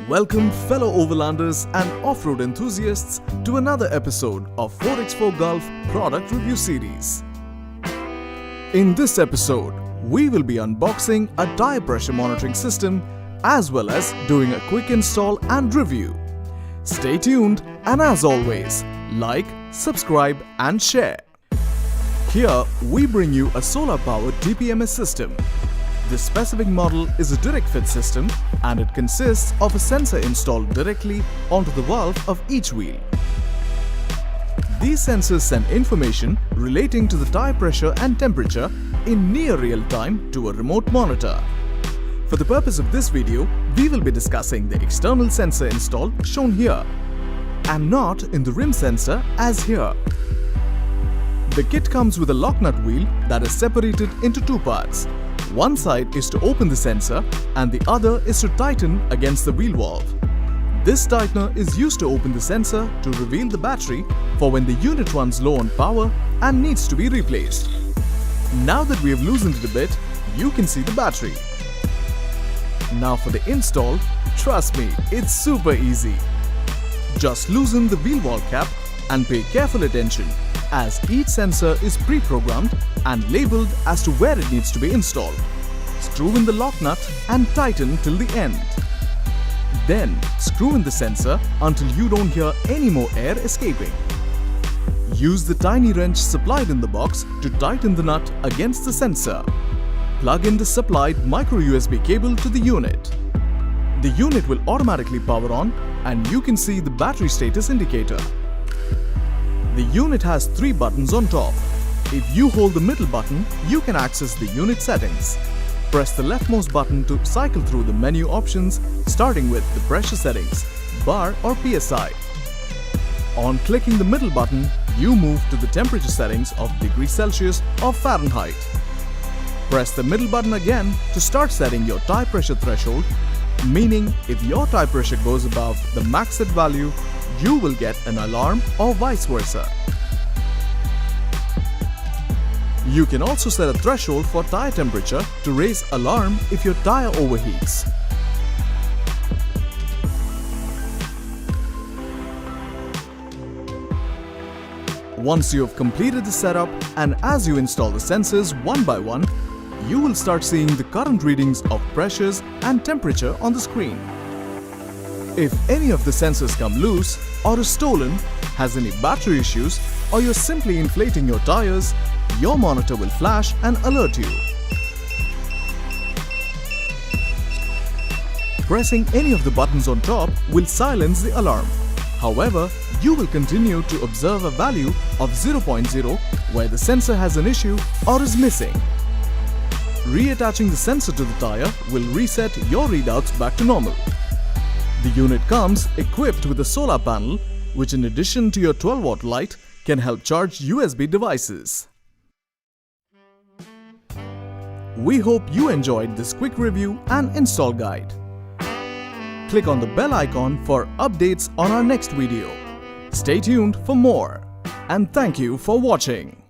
Welcome fellow overlanders and off-road enthusiasts to another episode of 4X4GULF product review series. In this episode, we will be unboxing a tire pressure monitoring system as well as doing a quick install and review. Stay tuned, and as always, like, subscribe and share. Here we bring you a solar-powered TPMS system. This specific model is a direct fit system and it consists of a sensor installed directly onto the valve of each wheel. These sensors send information relating to the tire pressure and temperature in near real time to a remote monitor. For the purpose of this video, we will be discussing the external sensor install shown here and not in the rim sensor as here. The kit comes with a lock nut wheel that is separated into two parts. One side is to open the sensor and the other is to tighten against the wheel valve. This tightener is used to open the sensor to reveal the battery for when the unit runs low on power and needs to be replaced. Now that we have loosened it a bit, you can see the battery. Now for the install, trust me, it's super easy. Just loosen the wheel valve cap and pay careful attention, as each sensor is pre-programmed and labeled as to where it needs to be installed. Screw in the lock nut and tighten till the end. Then screw in the sensor until you don't hear any more air escaping. Use the tiny wrench supplied in the box to tighten the nut against the sensor. Plug in the supplied micro USB cable to the unit. The unit will automatically power on and you can see the battery status indicator. The unit has 3 buttons on top. If you hold the middle button, you can access the unit settings. Press the leftmost button to cycle through the menu options, starting with the pressure settings, bar or PSI. On clicking the middle button, you move to the temperature settings of degrees Celsius or Fahrenheit. Press the middle button again to start setting your tire pressure threshold, meaning if your tire pressure goes above the max set value, you will get an alarm or vice versa. You can also set a threshold for tire temperature to raise alarm if your tire overheats. Once you have completed the setup and as you install the sensors one by one, you will start seeing the current readings of pressures and temperature on the screen. If any of the sensors come loose or is stolen, has any battery issues, or you're simply inflating your tires, your monitor will flash and alert you. Pressing any of the buttons on top will silence the alarm. However, you will continue to observe a value of 0.0 where the sensor has an issue or is missing. Reattaching the sensor to the tire will reset your readouts back to normal. The unit comes equipped with a solar panel, which in addition to your 12-watt light can help charge USB devices. We hope you enjoyed this quick review and install guide. Click on the bell icon for updates on our next video. Stay tuned for more, and thank you for watching.